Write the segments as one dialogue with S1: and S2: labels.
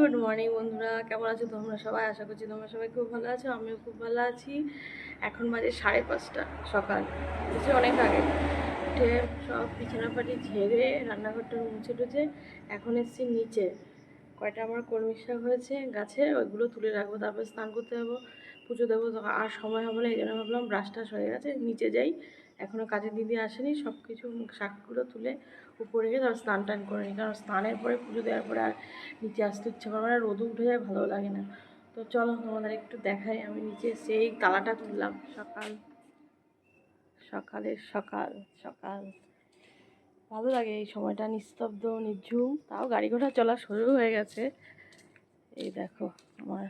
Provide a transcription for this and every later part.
S1: Good morning বন্ধুরা, কেমন আছো তোমরা সবাই? আশা করছি তোমরা সবাই খুব ভালো আছো। আমিও খুব ভালো আছি। এখন বাজে 5:30 সকাল, এসে অনেক আগে উঠে সব বিছানাপাটি ঝেড়ে রান্নাঘরটা মুছে টুছে এখন এসেছি নিচে। কয়টা আমার কলমি শাক হয়েছে গাছে, ওইগুলো তুলে রাখবো, তারপর স্নান করতে যাবো, পুজো দেবো। আর সময় হবে না, এই জন্য ভাবলাম ব্রাশ টাশ হয়ে গেছে, নিচে যাই। এখনও কাজের দিদি আসেনি, সব কিছু শাকগুলো তুলে উপরে গিয়ে তারপর স্নান টান করে নিই, কারণ স্নানের পরে পুজো দেওয়ার পরে আর নিচে আসতে ইচ্ছে করে না, রোদও উঠে যায়, ভালো লাগে না। তো চলো তোমাদের একটু দেখাই, আমি নিচে সেই তালাটা তুললাম। সকালের সকাল সকাল ভালো লাগে এই সময়টা, নিস্তব্ধ নিঝুম, তাও গাড়ি ঘোড়া চলা শুরু হয়ে গেছে। এই দেখো আমার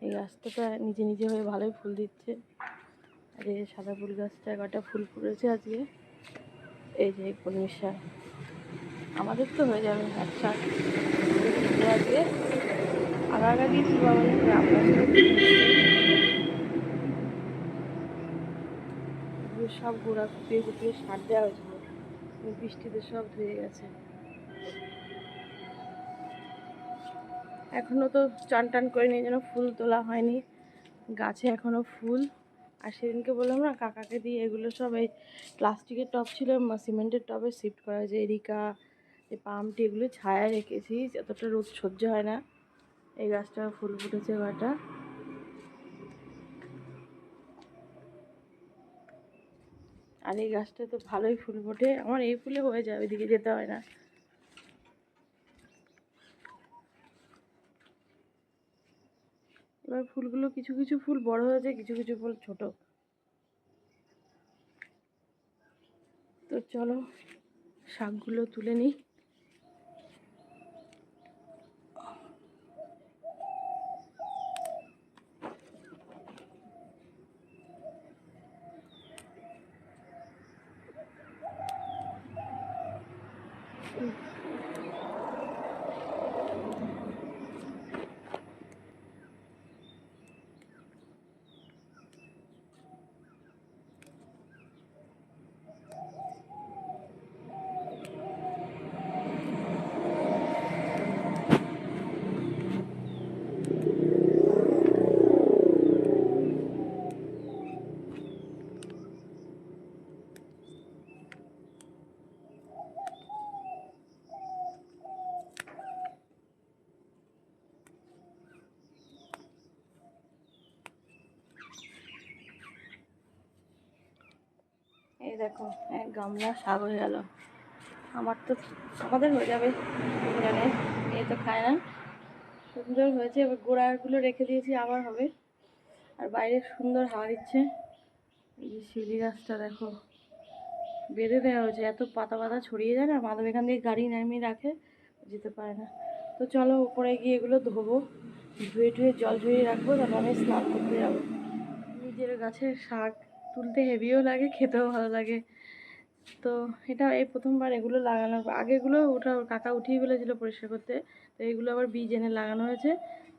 S1: এই গাছটা নিজে নিজে হয়ে ভালোই ফুল দিচ্ছে। আর এই যে সাদা ফুল গাছটা কটা ফুল ফুটেছে আজকে। এই যে কলমি শাক আমাদের তো হয়ে যাবে একসাথে আজকে। আগা দিয়ে তুলবো আমাদের আপনার সব গোড়া কুপিয়ে কুপিয়ে সার দেওয়া হয়েছিল, বৃষ্টিতে সব ধুয়ে গেছে। এখনো তো চান টান করে নিয়ে যেন ফুল তোলা হয়নি, গাছে এখনো ফুল। আর সেদিনকে বললাম না কাকাকে দিয়ে এগুলো সব এই প্লাস্টিকের টব ছিল, সিমেন্টের টবে শিফট করা হয়েছে। এরিকা, এই পামটি, এগুলো ছায়া রেখেছি, যতটা রোদ সহ্য হয় না। এই গাছটা ফুল ফুটেছে কটা, আর এই গাছটা তো ভালোই ফুল ফোটে। আমার এই ফুলে হয়ে যায়, ওইদিকে যেতে হয় না। এবার ফুলগুলো কিছু কিছু ফুল বড় হয়েছে, কিছু কিছু ফুল ছোট। তো চলো শাকগুলো তুলে নিই। এই দেখো এক গামলা শাক হয়ে গেল। আমাদের হয়ে যাবে এখানে, এই তো খায় না। সুন্দর হয়েছে, এবার গোড়াগুলো রেখে দিয়েছি, আবার হবে। আর বাইরে সুন্দর হাওয়া দিচ্ছে। এই যে শিউলি গাছটা দেখো বেঁধে দেওয়া হয়েছে, এত পাতা পাতা ছড়িয়ে যায় না, মাধব এখান দিয়ে গাড়ি নামিয়ে রাখে, যেতে পারে না। তো চলো উপরে গিয়ে এগুলো ধোবো, ধুয়ে টুয়ে জল ঝরিয়ে রাখবো, তারপর আমি স্নান করতে যাবো। নিজের গাছের শাক তুলতে হেভিও লাগে, খেতেও ভালো লাগে। তো এটা এই প্রথমবার এগুলো লাগানোর পর, আগেগুলো কাকা উঠিয়ে ফেলেছিল পরিষ্কার করতে, তো এগুলো আবার বীজ এনে লাগানো হয়েছে।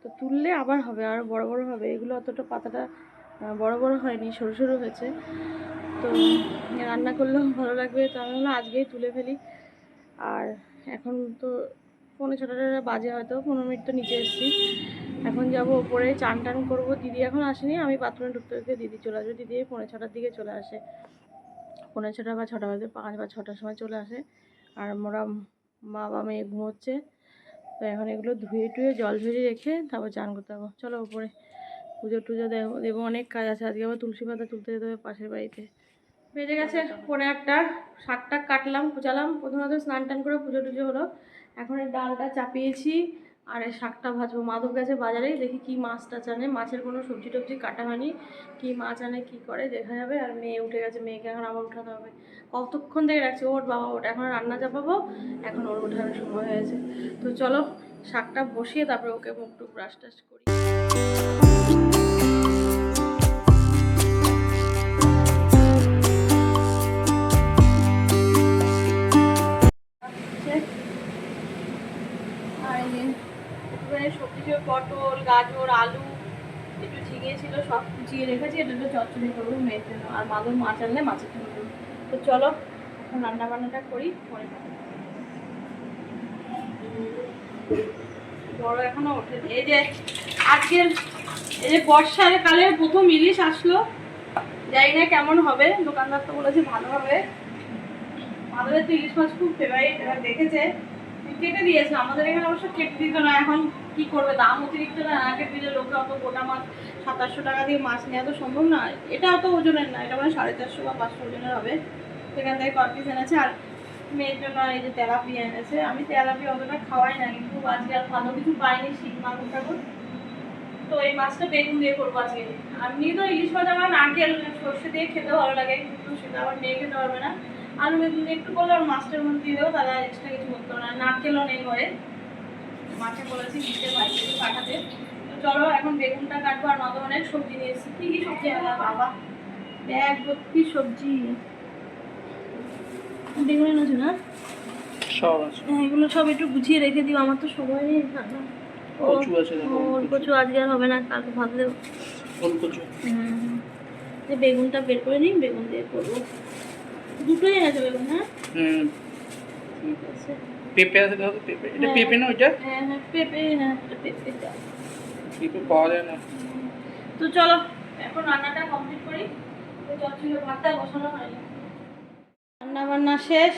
S1: তো তুললে আবার হবে, আরও বড় বড় হবে। এগুলো অতটা পাতাটা বড় বড় হয়নি, সরু সরু হয়েছে। তো রান্না করলেও ভালো লাগবে, তো আমি বললাম আজকেই তুলে ফেলি। আর এখন তো 6:45 বাজে, হয়তো 15 মিনিট তো নিচে এসেছি। এখন যাব ওপরে, চান টান করবো। দিদি এখন আসেনি, আমি বাথরুমে ঢুকতে ঢুকতে দিদি চলে আসবে। দিদি 6:45 দিকে চলে আসে, 6:45 বা 6টা বাজে, 5 বা 6টার সময় চলে আসে। আর মোরা বাবা মেয়ে ঘুমোচ্ছে। তো এখন এগুলো ধুয়ে টুয়ে জল ঝরিয়ে রেখে তারপর চান করতে হবে। চলো উপরে পুজো টুজো দেবো, অনেক কাজ আছে আজকে। আবার তুলসী পাতা তুলতে যেতে হবে পাশের বাড়িতে। বেজে গেছে 1:45, শাকটা কাটলাম, কুচালাম, প্রথমত স্নান টান করে পুজো টুজো হলো। এখন এই ডালটা চাপিয়েছি, আর এই শাকটা ভাজবো। মাধব গেছে বাজারেই, দেখি কি মাছ টাছ আনে, মাছের কোনো সবজি টবজি কাটা হয়নি, কি মাছ আনে কি করে দেখা যাবে। আর মেয়ে উঠে গেছে, মেয়েকে এখন আমার উঠাতে হবে। কতক্ষণ থেকে রাখছি, ওর বাবা ওঠ, এখন রান্না চাপাবো, এখন ওর ওঠানোর সময় হয়েছে। তো চলো শাকটা বসিয়ে তারপরে ওকে মুখ টুক ব্রাশ টাশ করি। আর এই সবজি ছিল পটল, গাজর, আলু, একটু ঝিঙে ছিল, সব কুচিয়ে রেখেছি। এটা একটু চচ্চড়ি করবো মেয়ের জন্য, আর মাদুর মাছ আনলে মাছের জন্য করবো। তো চলো এখন রান্না বান্নাটা করি, পরে বড় এখনো ওঠেনি। এই যে আজকের এই যে বর্ষার কালের প্রথম ইলিশ আসলো, জানি না কেমন হবে, দোকানদার তো বলেছে ভালো হবে। আমাদের তো ইলিশ মাছ খুব ফেভারিট, এবার দেখেছে কেটে দিয়েছে। আমাদের এখানে অবশ্য কেটে দিত না, এখন কি করবে, দাম অতিরিক্ত না, না কেটে দিলে লোকে অত গোটা মাছ 700-800 টাকা দিয়ে মাছ নেওয়া তো সম্ভব না। এটা অত ওজনের না, এটা মানে 450 বা 500 ওজনের হবে। সেখান থেকে কয়েক এনেছে। আর মেয়ের জন্য এই যে তেলাপিয়া এনেছে। আমি তেলাপিয়া অতটা খাওয়াই না, কিন্তু আজকে আর ভালো কিছু পাইনি, শিং মাগুর ঠাকুর, তো এই মাছটা বেগুন দিয়ে করবো আজকে। আমি তো ইলিশ মাছ আমার নারকেল সর্ষে দিয়ে খেতে ভালো লাগে, কিন্তু সেটা আবার মেয়ে খেতে পারবে না। আলু বেগুন দিয়ে একটু করলে আর মাছটার মধ্যে দিয়ে দেবো, তাহলে এক্সট্রা কিছু করতে হবে না। নারকেলও নেই ঘরে, মাকে বলেছি দিতে পারি পাঠাতে। তো চলো এখন বেগুনটা কাটবো। আর মা তো অনেক সবজি নিয়ে এসেছি। কী কী সবজি আনলাম বাবা, ব্যাগ ভর্তি সবজি। বেগুন এনেছো না? সব আছে। হ্যাঁ, এগুলো সব একটু গুছিয়ে রেখে দিও, আমার তো সময় নেই। কচু আছে, ওল কচু আজকে আর হবে না, কালকে ভাত দেবো। ওল কচু বেগুনটা বের করে নিই, বেগুন দিয়ে করবো। দুটোই আছে বেগুন? হ্যাঁ ঠিক আছে। পেঁপে আছে, দেখো পেঁপে, এটা পেঁপে না ওইটা? হ্যাঁ হ্যাঁ পেঁপে, হ্যাঁ এটা পেঁপে, পেঁপে পাওয়া যায় না। তো চলো এখন রান্নাটা কমপ্লিট করি। চচ্চড়ি ভাতটা বসানো হয়নি, রান্না বান্না শেষ,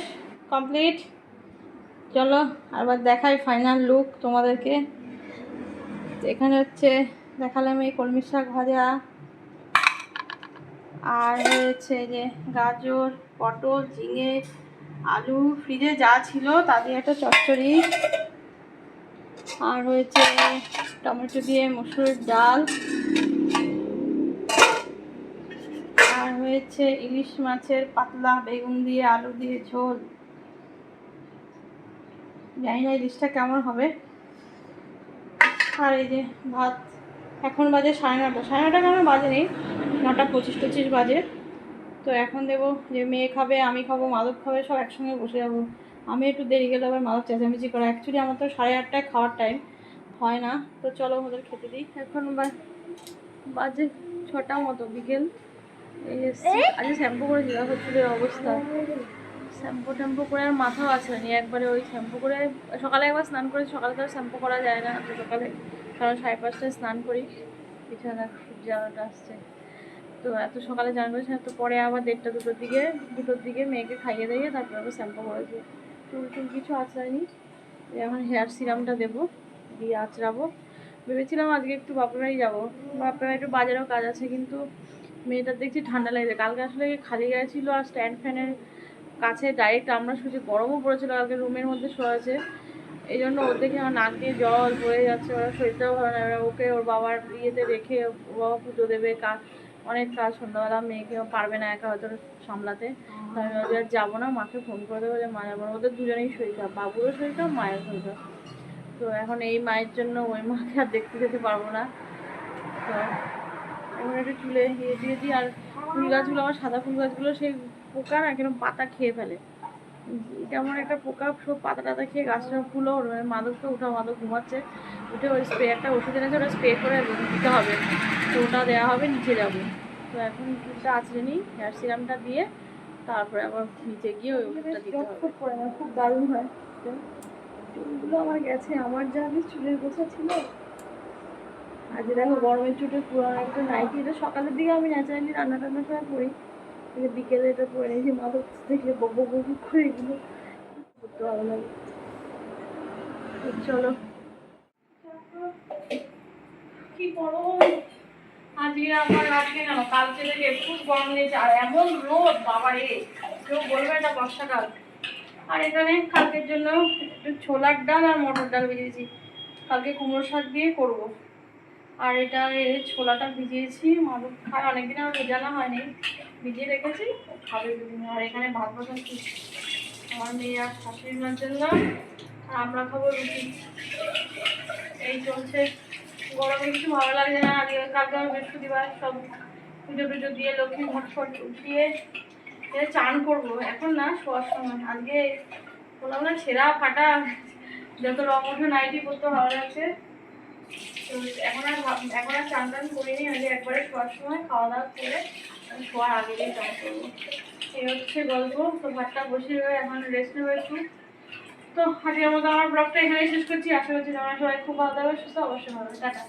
S1: কমপ্লিট। চলো আবার দেখাই ফাইনাল লুক তোমাদেরকে। এখানে হচ্ছে দেখালাম এই কলমি শাক ভাজা, আর হয়েছে যে গাজর, পটল, ঝিঙে, আলু, ফ্রিজে যা ছিল তা দিয়ে একটা চচ্চড়ি, আর হয়েছে টমেটো দিয়ে মসুর ডাল, আর হয়েছে ইলিশ মাছের পাতলা বেগুন দিয়ে আলু দিয়ে ঝোল। জানি না ইলিশটা কেমন হবে। আর এই যে ভাত, এখন বাজে 9:30, 9:30 কেন বাজে নেই, 9:25-25 বাজে। তো এখন দেবো, যে মেয়ে খাবে, আমি খাবো, মাদক খাবে, সব একসঙ্গে বসে যাবো। আমি একটু দেরি গেলে আবার মাদক চেঁচামেচি করা। অ্যাকচুয়ালি আমার তো 8:30টায় খাওয়ার টাইম হয় না। তো চলো ওদের খেতে দিই। এখন বাজে 6টা মতো, বিকেল। এই আজকে শ্যাম্পু করেছি, দেখো চুলের অবস্থা। শ্যাম্পু ট্যাম্পু করে আর মাথাও আসেনি একবারে, ওই শ্যাম্পু করে সকালে একবার স্নান করেছি, সকালে তো আর শ্যাম্পু করা যায় না তো সকালে, কারণ 5:30টায় স্নান করি, বিছানা জ্বালাটা আসছে। তো এত সকালে জানা করেছি, তো পরে আবার 1:30-2টোর দিকে মেয়েকে খাইয়ে দিয়ে তারপরে আবার শ্যাম্পু করেছি। চুল কিছু আঁচড়ায়নি। এখন হেয়ার সিরামটা দেবো, দিয়ে আঁচড়াবো। ভেবেছিলাম আজকে একটু বাপের বাড়ি যাবো, বাপের বাড়ি একটু বাজারেও কাজ আছে, কিন্তু মেয়েটার দেখছি ঠান্ডা লেগেছে। কালকে আসলে খালি গায়ে ছিল, আর স্ট্যান্ড ফ্যানের কাছে ডাইরেক্ট আমরা শুয়েছি, গরমও পড়েছিল কালকে, রুমের মধ্যে শোয়া আছে। এই জন্য ওর দেখে আমার নাক দিয়ে জল বয়ে যাচ্ছে, ওরা শরীরটাও ভালো না। ওকে ওর বাবার ইয়েতে রেখে, ও বাবা পুজো দেবে, অনেক কাজ, সন্ধ্যাবেলা মেয়েকেও পারবে না একা হয়তো সামলাতে। আমি ভাবছি আর যাবো না, মাকে ফোন করে দেবো যে মা যাবো না। ওদের দুজনেই শরীর খারাপ, বাবুরও শরীর খারাপ, মায়ের শরীর খারাপ। তো এখন এই মায়ের জন্য ওই মাকে আর দেখতে যেতে পারবো না। তো এখন একটু চুলে ইয়ে দিয়ে দিই। আর ফুল গাছগুলো, আমার সাদা ফুল গাছগুলো সেই পোকা না কেন পাতা খেয়ে ফেলে, কেমন একটা পোকা সব পাতা টাতা খেয়ে গাছটা ফুলও উঠবে। মাদককে উঠাও, মাদক ঘুমাচ্ছে, উঠে ওই স্প্রে একটা ওষুধ এনেছে, ওটা স্প্রে করে দিতে হবে, তো ওটা দেওয়া হবে, নিচে যাবো। তো এখন চুলটা আঁচড়ে নিই, হেয়ার সিরামটা দিয়ে তারপরে আবার নিচে গিয়ে ওই ওষুধটা দিতে হবে। খুব দারুণ হয় চুলগুলো আমার গেছে, আমার যা আমি চুলের গোছা ছিল। আজ দেখো গরমের চুটে পুরো একটা নাইটি, এটা সকালের দিকে আমি ন্যাচারালি রান্না টান্নার সময় পরি, বিকেলে এটা পরে নিয়েছি। মাদক দেখলে বকবক বকবক করে এগুলো করতে ভালো লাগে। চলো কি করো আজকে, আমার আজকে কেন কালকে থেকে খুব গরম দিয়েছে, আর এমন রোদ বাবারে, কেউ বলবে এটা বর্ষাকাল। আর এখানে কালকের জন্য একটু ছোলার ডাল আর মটর ডাল ভিজিয়েছি, কালকে কুমড়ো শাক দিয়ে করবো। আর এটা ছোলাটা ভিজিয়েছি, মাদক খায়, অনেকদিন আমার ভেজানো হয়নি, ভিজিয়ে রেখেছি, খাবে দুদিন। আর এখানে ভাত বসাচ্ছি আমার মেয়ে আর শাশুড়ি মার জন্য, আর আমরা খাবো রুটি। এই চলছে, গরমে কিছু ভালো লাগছে না। আজকে কালকে আমার বৃহস্পতিবার, সব পুজো টুজো দিয়ে লক্ষ্মী ঘট ফট উঠিয়ে চান করবো, এখন না শোয়ার সময়। আজকে বললাম না ছেঁড়া ফাটা যত রং ওঠা নাইটি পরতে ভালো লাগছে। তো এখন আর চান টান করিনি, আজকে একবারে শোয়ার সময় খাওয়া দাওয়া করে শোয়ার আগে দিয়ে চান করবো। এই হচ্ছে গল্প। তো ভাতটা বসিয়ে এখন রেস্ট নেবো একটু, তো আজকের মতো আমার ব্লগটা এখানে শেষ করছি। আশা করছি তোমরা সবাই খুব ভালো থাকবে, সুস্থ, অবশ্যই ভালো। টাটা।